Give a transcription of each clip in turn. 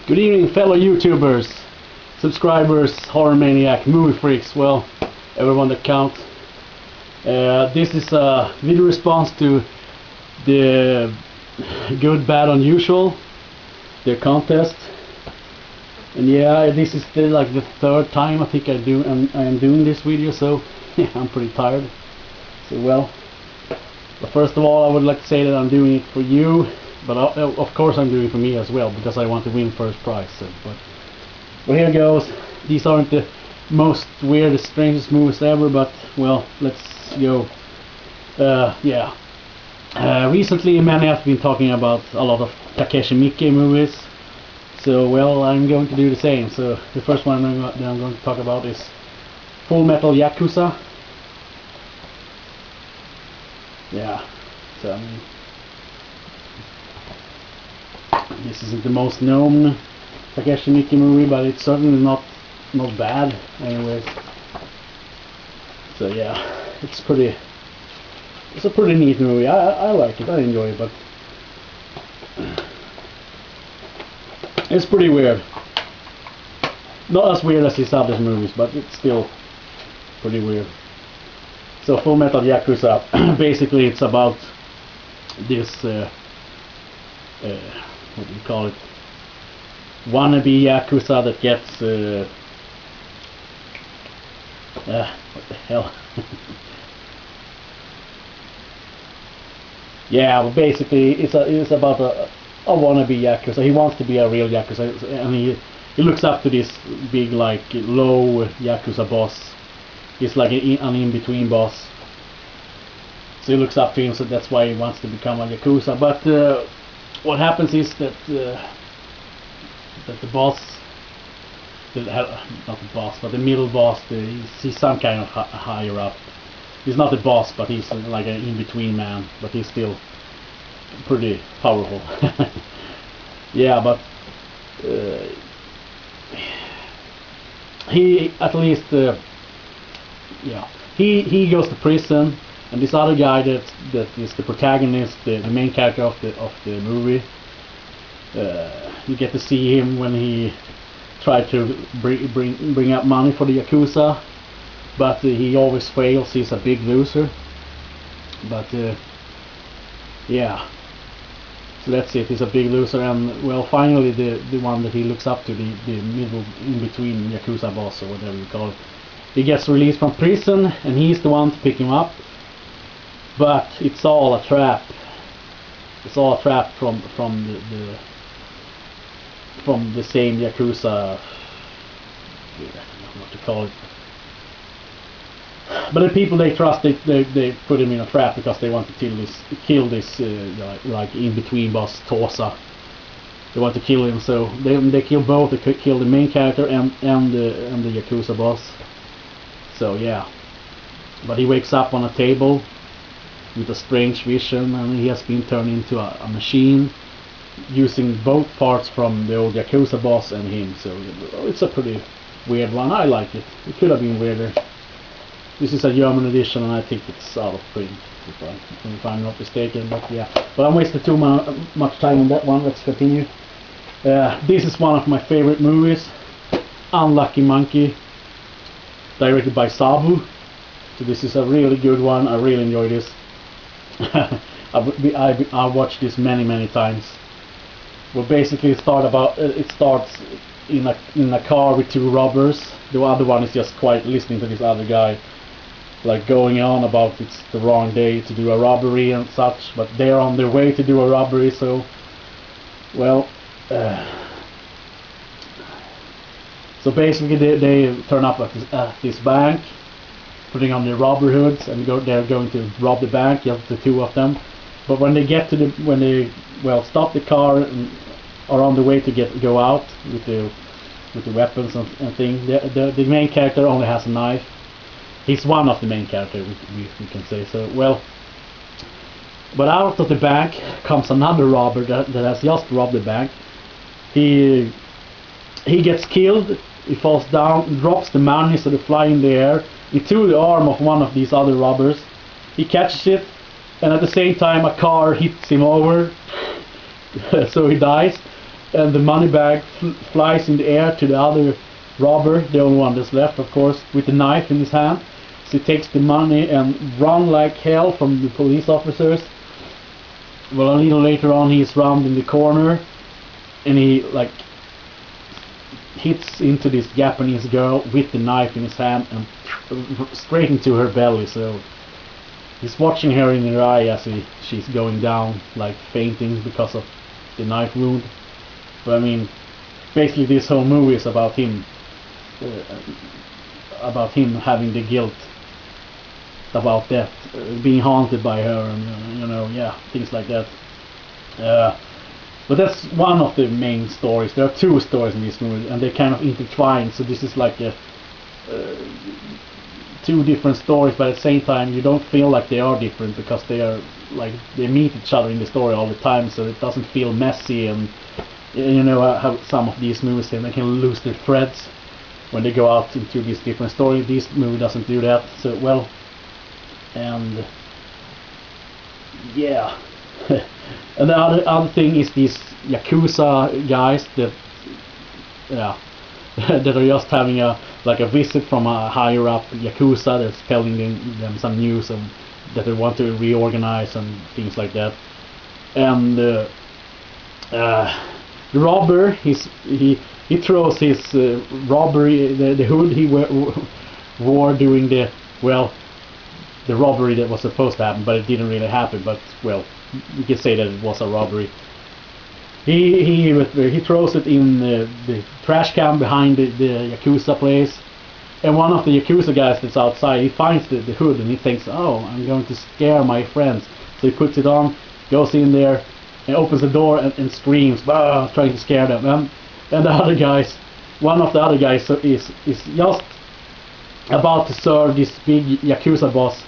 Good evening, fellow YouTubers, subscribers, horror maniac, movie freaks, well, everyone that counts. This is a video response to the GoodBadUnusual, their contest. And yeah, this is like the third time I think I am doing this video, so yeah, I'm pretty tired. So well, but first of all, I would like to say that I'm doing it for you. But of course I'm doing it for me as well, because I want to win first prize. So, but here goes. These aren't the most weirdest, strangest movies ever, but well, let's go. Yeah. Recently many have been talking about a lot of Takeshi Miike movies. So well, I'm going to do the same. So the first one that I'm going to talk about is Full Metal Yakuza. Yeah. So I mean, this isn't the most known Takeshi Miike movie, but it's certainly not bad anyways. So yeah, it's a pretty neat movie. I like it, I enjoy it, but it's pretty weird. Not as weird as his other movies, but it's still pretty weird. So Full Metal Yakuza, basically it's about this what do you call it, wannabe Yakuza that gets what the hell. Yeah, well, basically it's about a wannabe Yakuza. He wants to be a real Yakuza, and he looks up to this big, like, low Yakuza boss. He's like an in-between boss, so he looks up to him, so that's why he wants to become a Yakuza. But what happens is that the boss, not the boss, but the middle boss, he's some kind of higher up. He's not the boss, but he's like an in-between man, but he's still pretty powerful. Yeah, but he at least yeah, he goes to prison. And this other guy that is the protagonist, the main character of the movie, you get to see him when he tried to bring up money for the Yakuza, but he always fails. He's a big loser. But yeah, so that's it. He's a big loser, and well, finally the one that he looks up to, the middle in between Yakuza boss or whatever you call it, he gets released from prison, and he's the one to pick him up. But it's all a trap. It's all a trap from the same Yakuza. I don't know what to call it. But the people they trust, they put him in a trap because they want to kill this like in between boss Tosa. They want to kill him, so they kill both. They kill the main character and the Yakuza boss. So yeah. But he wakes up on a table with a strange vision, and he has been turned into a machine, using both parts from the old Yakuza boss and him. So it's a pretty weird one. I like it. It could have been weirder. This is a German edition, and I think it's out of print, if I'm not mistaken. But yeah, but I'm wasting too much time on that one. Let's continue. This is one of my favorite movies, Unlucky Monkey, directed by Sabu. So this is a really good one. I really enjoy this. I watched this many times. Well, basically it starts in a car with two robbers. The other one is just quite listening to this other guy, like going on about it's the wrong day to do a robbery and such, but they're on their way to do a robbery. So so basically they turn up at this bank, putting on their robber hoods, and they're going to rob the bank. You have the two of them, but when they get to stop the car and are on the way to go out with the weapons and things, the main character only has a knife. He's one of the main characters, we can say so. Well, but out of the bank comes another robber that has just robbed the bank. He gets killed. He falls down, drops the money, so they fly in the air into the arm of one of these other robbers. He catches it, and at the same time a car hits him over, so he dies. and the money bag flies in the air to the other robber, the only one that's left, of course, with the knife in his hand. So he takes the money and run like hell from the police officers. Well, a little later on, he's round in the corner, and he like hits into this Japanese girl with the knife in his hand and straight into her belly. So he's watching her in her eye as she's going down, like fainting because of the knife wound. But I mean, basically this whole movie is about him having the guilt about death, being haunted by her, and yeah, things like that. But that's one of the main stories. There are two stories in this movie, and they kind of intertwine. So this is like two different stories, but at the same time, you don't feel like they are different because they are like they meet each other in the story all the time. So it doesn't feel messy, and you know how some of these movies they can lose their threads when they go out into these different stories. This movie doesn't do that so well, and yeah. And the other thing is these Yakuza guys that that are just having a visit from a higher up Yakuza that's telling them some news and that they want to reorganize and things like that. And the robber, he throws his robbery, the hood he wore during the robbery that was supposed to happen, but it didn't really happen. But well, we can say that it was a robbery. He throws it in the trash can behind the Yakuza place, and one of the Yakuza guys that's outside, he finds the hood and he thinks, oh, I'm going to scare my friends. So he puts it on, goes in there, and opens the door and screams, trying to scare them. And the other guys, one of the other guys is just about to serve this big Yakuza boss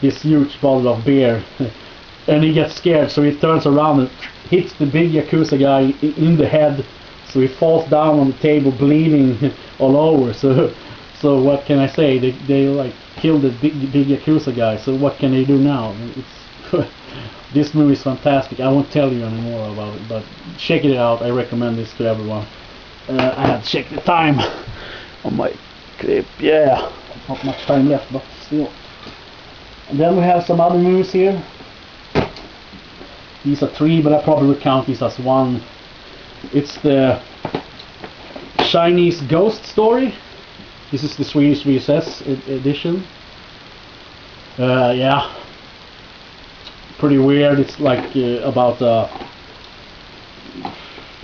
this huge bottle of beer. And he gets scared, so he turns around and hits the big Yakuza guy in the head, so he falls down on the table bleeding all over. So what can I say? They like killed the big Yakuza guy, so what can they do now? It's this movie is fantastic. I won't tell you any more about it, but check it out. I recommend this to everyone. I had to check the time on my clip. Yeah, not much time left, but still. And then we have some other movies here. These are three, but I probably would count these as one. It's the Chinese ghost story. This is the Swedish VSS edition. Yeah, pretty weird. It's like about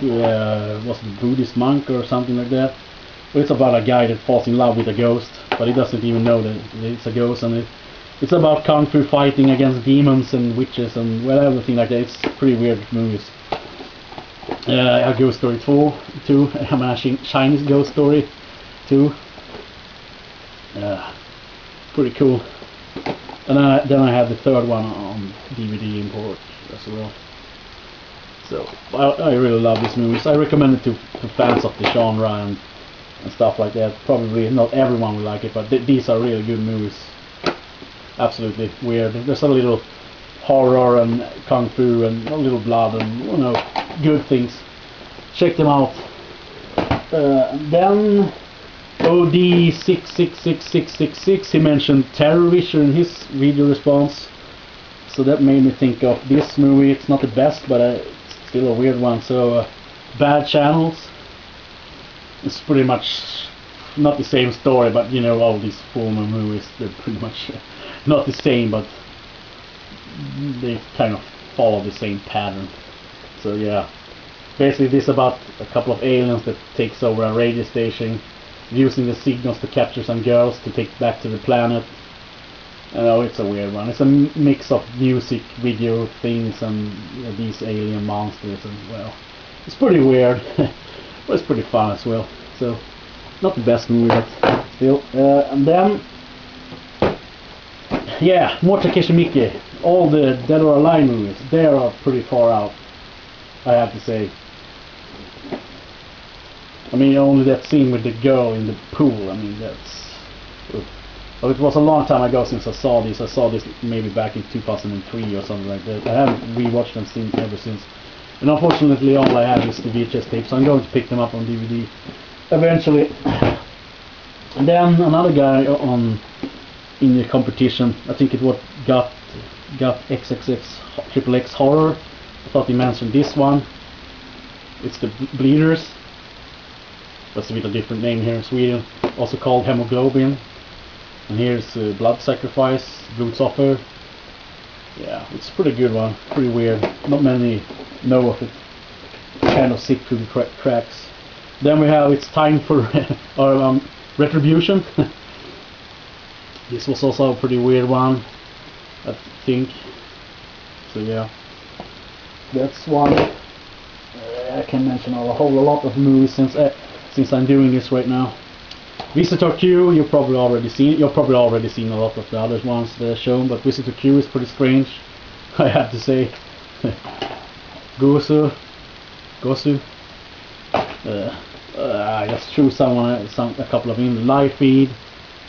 was it a Buddhist monk or something like that. But it's about a guy that falls in love with a ghost, but he doesn't even know that it's a ghost, and it's about kung fu fighting against demons and witches and well, everything like that. It's pretty weird movies. A Ghost Story 2, I mean a Chinese Ghost Story 2. Pretty cool. And then I have the third one on DVD import as well. So I really love these movies. I recommend it to fans of the genre and stuff like that. Probably not everyone will like it, but these are really good movies. Absolutely weird. There's a little horror and kung fu and a little blood and good things. Check them out. Then OD666666, he mentioned Terror Vision in his video response, so that made me think of this movie. It's not the best, but it's still a weird one. So Bad Channels. It's pretty much not the same story, but all these former movies, they're pretty much not the same, but they kind of follow the same pattern. So yeah, basically this is about a couple of aliens that takes over a radio station, using the signals to capture some girls to take back to the planet. It's a weird one. It's a mix of music, video things, and these alien monsters, and well, it's pretty weird, but it's pretty fun as well. So not the best movie, but still. And then yeah, more Takeshi Miike. All the Dead or Alive movies, they are pretty far out, I have to say. I mean, only that scene with the girl in the pool, I mean, that's... Well, it was a long time ago since I saw this. I saw this maybe back in 2003 or something like that. I haven't rewatched them ever since. And unfortunately all I have is the VHS tape, so I'm going to pick them up on DVD eventually. And then another guy in the competition, I think it was got XXX Horror. I thought he mentioned this one. It's the Bleeders. That's a bit of a different name here in Sweden. Also called Hemoglobin. And here's Blood Sacrifice, Blodsoffer. Yeah, it's a pretty good one. Pretty weird. Not many know of it. Kind of sick through the cracks. Then we have It's Time for Retribution. This was also a pretty weird one, I think. So yeah, that's one. I can mention a whole lot of movies since I'm doing this right now. Visitor Q, you've probably already seen it. You've probably already seen a lot of the other ones that are shown, but Visitor Q is pretty strange, I have to say. Gosu. I just threw a couple of in the live feed.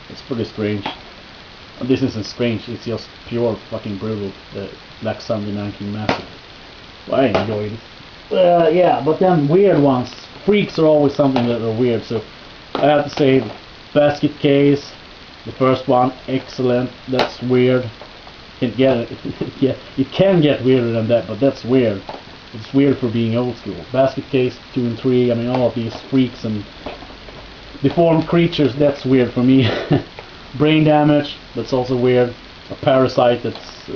It's pretty strange. This isn't strange, it's just pure fucking brutal. The Black Sunday 19 Massacre. Well, I enjoyed it. Yeah, but then weird ones. Freaks are always something that are weird, so I have to say Basket Case, the first one, excellent. That's weird. Can't get it. Yeah, it can get weirder than that, but that's weird. It's weird for being old school. Basket Case 2 and 3, I mean all of these freaks and deformed creatures, that's weird for me. Brain Damage, that's also weird. A parasite that's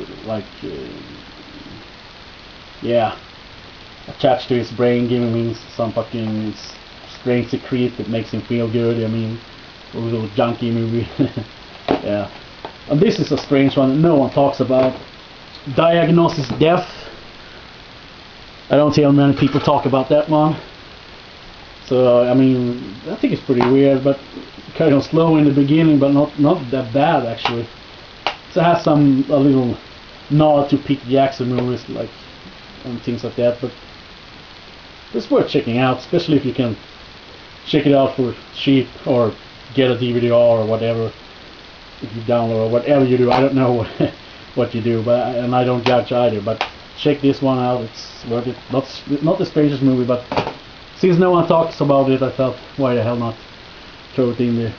yeah, attached to his brain, giving him some fucking strange secret that makes him feel good. I mean, a little junkie movie. Yeah. And this is a strange one that no one talks about. Diagnosis Death. I don't hear many people talk about that one. So I mean, I think it's pretty weird, but kind of slow in the beginning, but not that bad actually. So it has a little nod to Pete Jackson movies, like, and things like that. But it's worth checking out, especially if you can check it out for cheap or get a DVD or whatever. If you download or whatever you do, I don't know what you do, and I don't judge either. But check this one out; it's worth it. Not the strangest movie, but since no one talks about it, I thought, why the hell not throw it in there.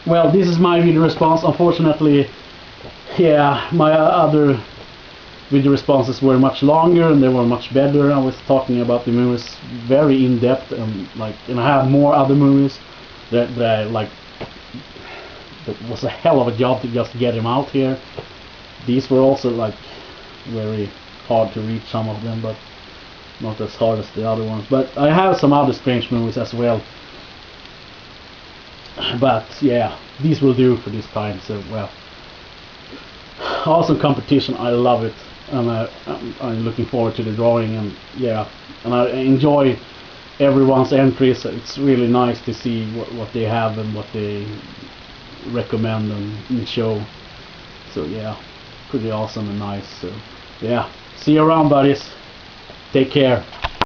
Well, this is my video response. Unfortunately, yeah, my other video responses were much longer and they were much better. I was talking about the movies very in depth, and I have more other movies that I like. That was a hell of a job to just get them out here. These were also very hard to reach, some of them, but not as hard as the other ones. But I have some other strange movies as well. But yeah, these will do for this time. So well, awesome competition. I love it, and I'm looking forward to the drawing. And yeah, and I enjoy everyone's entries. It's really nice to see what they have and what they recommend and show. So yeah, pretty awesome and nice. So yeah, see you around, buddies. Take care.